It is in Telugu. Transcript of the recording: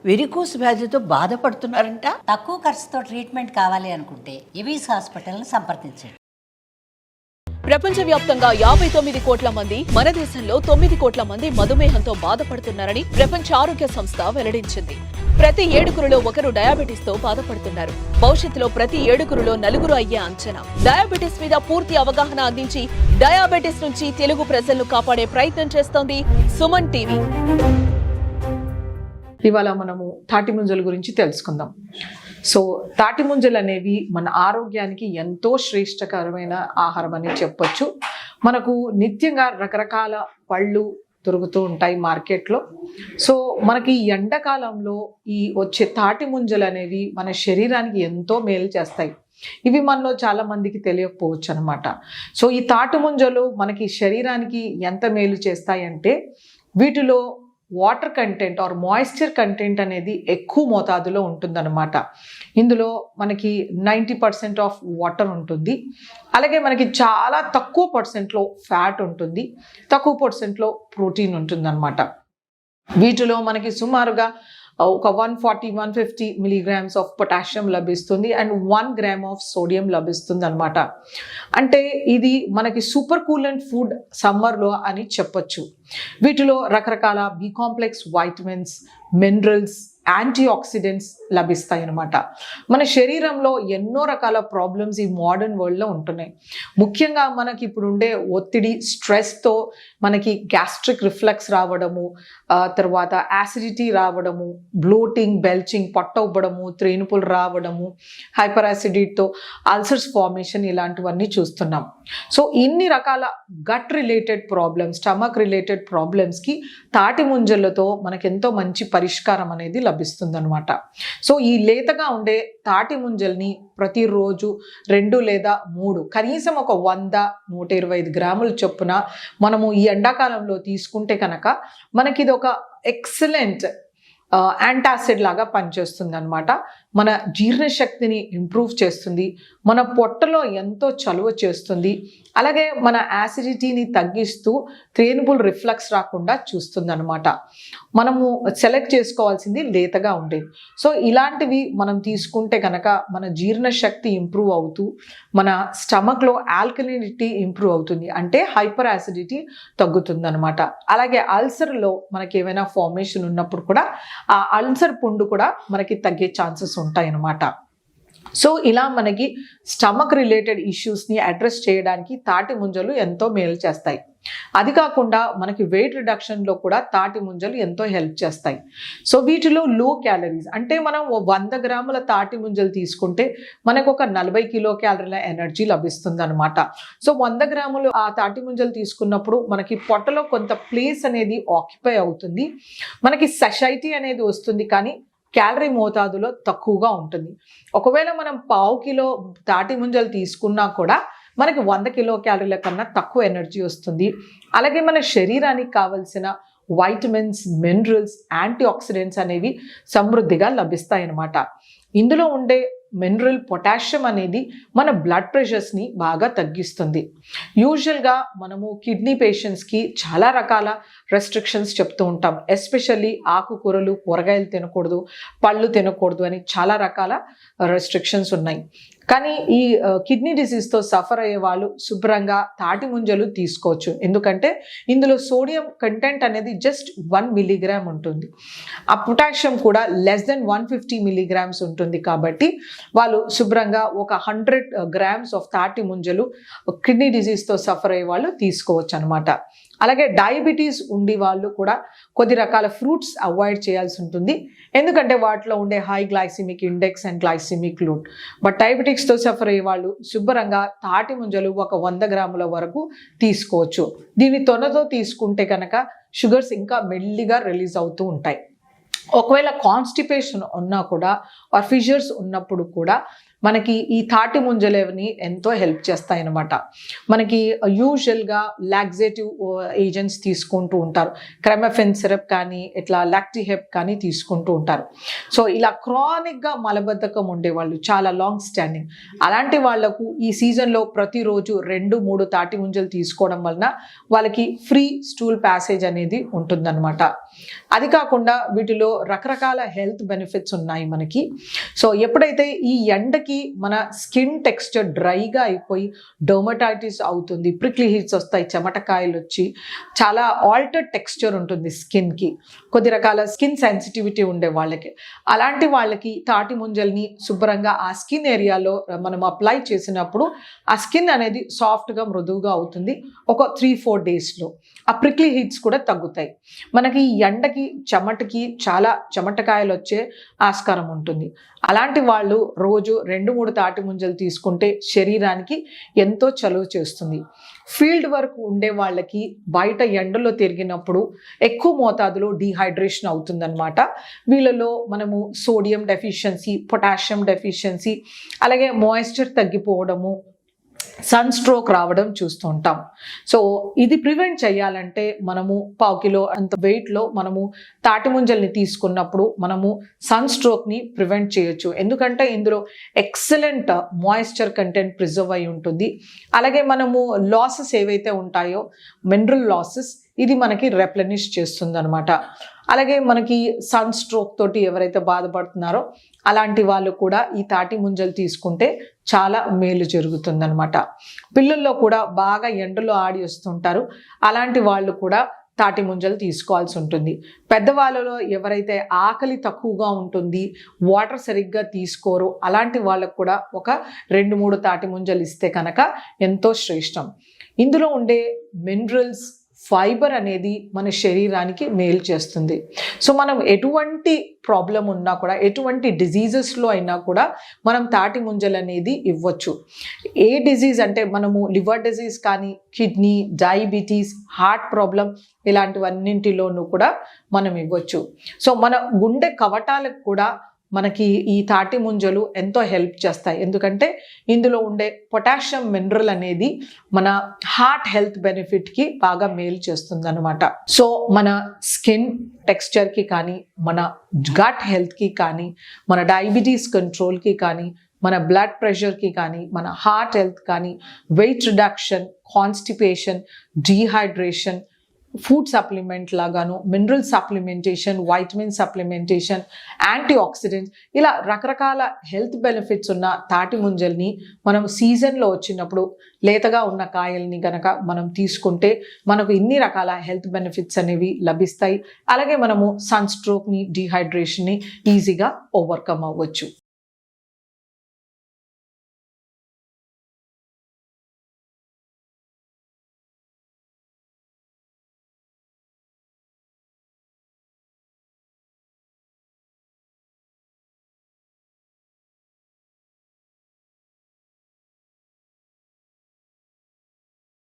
వెరికోస్ వ్యాధితో బాధపడుతున్నారంట. తక్కువ ఖర్చుతో ట్రీట్మెంట్ కావాలి అనుకుంటే ఎవిస్ హాస్పిటల్ని సంప్రదించండి. ప్రపంచవ్యాప్తంగా 59 కోట్ల మంది, మన దేశంలో 9 కోట్ల మంది మధుమేహంతో బాధపడుతున్నారని ప్రపంచ ఆరోగ్య సంస్థ వెల్లడించింది. ప్రతి 7గురిలో ఒకరు డయాబెటీస్ తో బాధపడుతున్నారు. భవిష్యత్తులో ప్రతి 7గురిలో 4 అయ్యే అంచనా. డయాబెటీస్ మీద పూర్తి అవగాహన అందించి డయాబెటీస్ నుంచి తెలుగు ప్రజలను కాపాడే ప్రయత్నం చేస్తోంది సుమన్ టీవీ. ఇవాళ మనము తాటి ముంజల గురించి తెలుసుకుందాం. సో తాటి ముంజలు అనేవి మన ఆరోగ్యానికి ఎంతో శ్రేష్టకరమైన ఆహారం అని చెప్పొచ్చు. మనకు నిత్యంగా రకరకాల పళ్ళు దొరుకుతూ ఉంటాయి మార్కెట్లో. సో మనకి ఎండాకాలంలో ఈ వచ్చే తాటి ముంజలు అనేవి మన శరీరానికి ఎంతో మేలు చేస్తాయి. ఇవి మనలో చాలా మందికి తెలియకపోవచ్చు అనమాట. సో ఈ తాటి ముంజలు మనకి శరీరానికి ఎంత మేలు చేస్తాయంటే వీటిలో water content or moisture content అనేది ఎక్కువ మోతాదులో ఉంటుందన్నమాట. ఇందులో మనకి 90% ఆఫ్ వాటర్ ఉంటుంది. అలాగే మనకి చాలా తక్కువ పర్సెంట్లో ఫ్యాట్ ఉంటుంది, తక్కువ పర్సెంట్లో ప్రోటీన్ ఉంటుందన్నమాట. వీటిలో మనకి సుమారుగా ఒక 140-150 మిలీగ్రామ్స్ ఆఫ్ పొటాషియం లభిస్తుంది అండ్ 1 గ్రామ్ ఆఫ్ సోడియం లభిస్తుంది అనమాట. అంటే ఇది మనకి సూపర్ కూలెంట్ ఫుడ్ సమ్మర్లో అని చెప్పొచ్చు. వీటిలో రకరకాల B complex vitamins, minerals, antioxidants లభిస్తాయి అన్నమాట. మన శరీరంలో ఎన్నో రకాల ప్రాబ్లమ్స్ ఈ మోడర్న్ వరల్డ్లో ఉంటున్నాయి. ముఖ్యంగా మనకి ఇప్పుడు ఉండే ఒత్తిడి, స్ట్రెస్తో మనకి గ్యాస్ట్రిక్ రిఫ్లెక్స్ రావడము, తర్వాత యాసిడిటీ రావడము, బ్లోటింగ్, బెల్చింగ్, పొట్ట ఉబ్బడము, త్రేనుపులు రావడము, హైపర్ యాసిడిటీతో అల్సర్స్ ఫార్మేషన్ ఇలాంటివన్నీ చూస్తున్నాం. సో ఇన్ని రకాల gut related problems, stomach related ప్రాబ్లమ్స్కి తాటి ముంజలతో మనకెంతో మంచి పరిష్కారం అనేది లభిస్తుంది అనమాట. సో ఈ లేతగా ఉండే తాటి ముంజల్ని ప్రతిరోజు 2 లేదా 3 కనీసం ఒక 100-125 గ్రాముల చొప్పున మనము ఈ ఎండాకాలంలో తీసుకుంటే కనుక మనకి ఇది ఒక ఎక్సలెంట్ యాంటాసిడ్ లాగా పనిచేస్తుంది అనమాట. మన జీర్ణశక్తిని ఇంప్రూవ్ చేస్తుంది, మన పొట్టలో ఎంతో చలువ చేస్తుంది, అలాగే మన యాసిడిటీని తగ్గిస్తూ త్రేనుపుల్ రిఫ్లక్స్ రాకుండా చూస్తుంది అనమాట. మనము సెలెక్ట్ చేసుకోవాల్సింది లేతగా ఉండేది. సో ఇలాంటివి మనం తీసుకుంటే కనుక మన జీర్ణశక్తి ఇంప్రూవ్ అవుతూ మన స్టమక్లో ఆల్కలినిటీ ఇంప్రూవ్ అవుతుంది, అంటే హైపర్ యాసిడిటీ తగ్గుతుంది అనమాట. అలాగే అల్సర్లో మనకి ఏమైనా ఫార్మేషన్ ఉన్నప్పుడు కూడా ఆ అల్సర్ పుండు కూడా మనకి తగ్గే ఛాన్సెస్ ఉంటాయి అన్నమాట. సో ఇలా మనకి స్టమక్ రిలేటెడ్ ఇష్యూస్ని అడ్రస్ చేయడానికి తాటి ముంజలు ఎంతో మేలు చేస్తాయి. అది కాకుండా మనకి వెయిట్ రిడక్షన్లో కూడా తాటి ముంజలు ఎంతో హెల్ప్ చేస్తాయి. సో వీటిలో లో క్యాలరీస్, అంటే మనం 100 గ్రాముల తాటి ముంజలు తీసుకుంటే మనకు ఒక 40 కిలో క్యాలరీల ఎనర్జీ లభిస్తుంది అనమాట. సో 100 గ్రాములు ఆ తాటి ముంజలు తీసుకున్నప్పుడు మనకి పొట్టలో కొంత ప్లేస్ అనేది ఆక్యుపై అవుతుంది, మనకి సషైటీ అనేది వస్తుంది, కానీ క్యాలరీ మోతాదులో తక్కువగా ఉంటుంది. ఒకవేళ మనం 1/2 కిలో తాటి ముంజలు తీసుకున్నా కూడా మనకి 100 కిలో క్యాలరీల కన్నా తక్కువ ఎనర్జీ వస్తుంది. అలాగే మన శరీరానికి కావలసిన వైటమిన్స్, మినరల్స్, యాంటీ ఆక్సిడెంట్స్ అనేవి సమృద్ధిగా లభిస్తాయి అన్నమాట. ఇందులో ఉండే మినరల్ పొటాషియం అనేది మన బ్లడ్ ప్రెషర్స్ని బాగా తగ్గిస్తుంది. యూజువల్గా మనము కిడ్నీ పేషెంట్స్కి చాలా రకాల రెస్ట్రిక్షన్స్ చెప్తూ ఉంటాం. ఎస్పెషల్లీ ఆకుకూరలు, కూరగాయలు తినకూడదు, పళ్ళు తినకూడదు అని చాలా రకాల రెస్ట్రిక్షన్స్ ఉన్నాయి. కానీ ఈ కిడ్నీ డిసీజ్తో సఫర్ అయ్యే వాళ్ళు శుభ్రంగా తాటి ముంజలు తీసుకోవచ్చు. ఎందుకంటే ఇందులో సోడియం కంటెంట్ అనేది జస్ట్ 1 మిల్లీగ్రామ్ ఉంటుంది, ఆ పొటాషియం కూడా లెస్ దెన్ 150 మిల్లీగ్రామ్స్ ఉంటుంది. కాబట్టి వాళ్ళు శుభ్రంగా ఒక 100 గ్రామ్స్ ఆఫ్ తాటి ముంజలు కిడ్నీ డిసీజ్తో సఫర్ అయ్యే వాళ్ళు తీసుకోవచ్చు అనమాట. అలాగే డయాబెటీస్ ఉండి వాళ్ళు కూడా కొద్ది రకాల ఫ్రూట్స్ అవాయిడ్ చేయాల్సి ఉంటుంది, ఎందుకంటే వాటిలో ఉండే high glycemic index and glycemic load. But డయాబెటిక్స్తో సఫర్ అయ్యే వాళ్ళు శుభ్రంగా తాటి ముంజలు ఒక 100 గ్రాముల వరకు తీసుకోవచ్చు. దీన్ని తొనతో తీసుకుంటే కనుక షుగర్స్ ఇంకా మెల్లిగా రిలీజ్ అవుతూ ఉంటాయి. ఒకవేళ కాన్స్టిపేషన్ ఉన్నా కూడా ఆర్ ఫిషర్స్ ఉన్నప్పుడు కూడా మనకి ఈ తాటి ముంజలేవని ఎంతో హెల్ప్ చేస్తాయి అన్నమాట. మనకి యూజువల్గా లాక్సేటివ్ ఏజెంట్స్ తీసుకుంటూ ఉంటారు, క్రెమెఫెన్ సిరప్ కానీ ఇట్లా లాక్టిహెప్ కానీ తీసుకుంటూ ఉంటారు. సో ఇలా క్రానిక్గా మలబద్ధకం ఉండేవాళ్ళు, చాలా లాంగ్ స్టాండింగ్, అలాంటి వాళ్లకు ఈ సీజన్లో ప్రతిరోజు 2-3 తాటి ముంజలు తీసుకోవడం వలన వాళ్ళకి ఫ్రీ స్టూల్ ప్యాసేజ్ అనేది ఉంటుందన్నమాట. అది కాకుండా వీటిలో రకరకాల హెల్త్ బెనిఫిట్స్ ఉన్నాయి మనకి. సో ఎప్పుడైతే ఈ ఎండకి మన స్కిన్ టెక్స్చర్ డ్రైగా అయిపోయి డర్మటైటిస్ అవుతుంది, ప్రిక్లీ హీట్స్ వస్తాయి, చెమటకాయలు వచ్చి చాలా ఆల్టర్డ్ టెక్స్చర్ ఉంటుంది స్కిన్కి, కొద్ది రకాల స్కిన్ సెన్సిటివిటీ ఉండే వాళ్ళకి, అలాంటి వాళ్ళకి తాటి ముంజల్ని శుభ్రంగా ఆ స్కిన్ ఏరియాలో మనం అప్లై చేసినప్పుడు ఆ స్కిన్ అనేది సాఫ్ట్గా మృదువుగా అవుతుంది. ఒక 3-4 డేస్లో ఆ ప్రిక్లీ హీట్స్ కూడా తగ్గుతాయి. మనకి ఈ ఎండకి చెమటకి చాలా చెమటకాయలు వచ్చే ఆస్కారం ఉంటుంది. అలాంటి వాళ్ళు రోజు 2-3 తాటి ముంజలు తీసుకుంటే శరీరానికి ఎంతో చలువ చేస్తుంది. ఫీల్డ్ వర్క్ ఉండే వాళ్ళకి బయట ఎండలో తిరిగినప్పుడు ఎక్కువ మోతాదులో డీహైడ్రేషన్ అవుతుందన్నమాట. వీళ్ళలో మనము సోడియం డెఫిషియన్సీ, పొటాషియం డెఫిషియన్సీ, అలాగే మాయిశ్చర్ తగ్గిపోవడము, సన్ స్ట్రోక్ రావడం చూస్తూ ఉంటాం. సో ఇది ప్రివెంట్ చేయాలంటే మనము 1/4 కిలో అంత వెయిట్లో మనము తాటి ముంజల్ని తీసుకున్నప్పుడు మనము సన్ స్ట్రోక్ని ప్రివెంట్ చేయొచ్చు. ఎందుకంటే ఇందులో ఎక్సలెంట్ మాయిశ్చర్ కంటెంట్ ప్రిజర్వ్ అయి ఉంటుంది. అలాగే మనము లాసెస్ ఏవైతే ఉంటాయో మినరల్ లాసెస్, ఇది మనకి రెప్లెనిష్ చేస్తుంది అనమాట. అలాగే మనకి సన్ స్ట్రోక్ తోటి ఎవరైతే బాధపడుతున్నారో అలాంటి వాళ్ళు కూడా ఈ తాటి ముంజలు తీసుకుంటే చాలా మేలు జరుగుతుందన్నమాట. పిల్లల్లో కూడా బాగా ఎండలో ఆడి వస్తుంటారు, అలాంటి వాళ్ళు కూడా తాటి ముంజలు తీసుకోవాల్సి ఉంటుంది. పెద్దవాళ్ళలో ఎవరైతే ఆకలి తక్కువగా ఉంటుంది, వాటర్ సరిగ్గా తీసుకోరు, అలాంటి వాళ్ళకు కూడా ఒక 2-3 తాటి ముంజలు ఇస్తే కనుక ఎంతో శ్రేష్టం. ఇందులో ఉండే మినరల్స్, ఫైబర్ అనేది మన శరీరానికి మేలు చేస్తుంది. సో మనం ఎటువంటి ప్రాబ్లం ఉన్నా కూడా, ఎటువంటి డిజీజెస్లో అయినా కూడా మనం తాటి ముంజలు అనేది ఇవ్వచ్చు. ఏ డిజీజ్ అంటే మనము లివర్ డిజీజ్ కానీ, కిడ్నీ, డయాబెటీస్, హార్ట్ ప్రాబ్లం, ఇలాంటివన్నింటిలోనూ కూడా మనం ఇవ్వచ్చు. సో మన గుండె కవటాలకు కూడా మనకి ఈ తాటి ముంజలు ఎంతో హెల్ప్ చేస్తాయి. ఎందుకంటే ఇందులో ఉండే పొటాషియం మినరల్ అనేది మన హార్ట్ హెల్త్ బెనిఫిట్కి బాగా మేలు చేస్తుంది అనమాట. సో మన స్కిన్ టెక్స్చర్కి కానీ, మన గట్ హెల్త్కి కానీ, మన డయాబెటీస్ కంట్రోల్కి కానీ, మన బ్లడ్ ప్రెషర్కి కానీ, మన హార్ట్ హెల్త్ కానీ, weight reduction, constipation, dehydration, food supplement లాగాను, mineral supplementation, vitamin supplementation, antioxidants, ఇలా రకరకాల హెల్త్ బెనిఫిట్స్ ఉన్న తాటి ముంజల్ని మనం సీజన్లో వచ్చినప్పుడు లేతగా ఉన్న కాయల్ని కనుక మనం తీసుకుంటే మనకు ఇన్ని రకాల హెల్త్ బెనిఫిట్స్ అనేవి లభిస్తాయి. అలాగే మనము సన్ స్ట్రోక్ని, డీహైడ్రేషన్ని ఈజీగా ఓవర్కమ్ అవ్వచ్చు.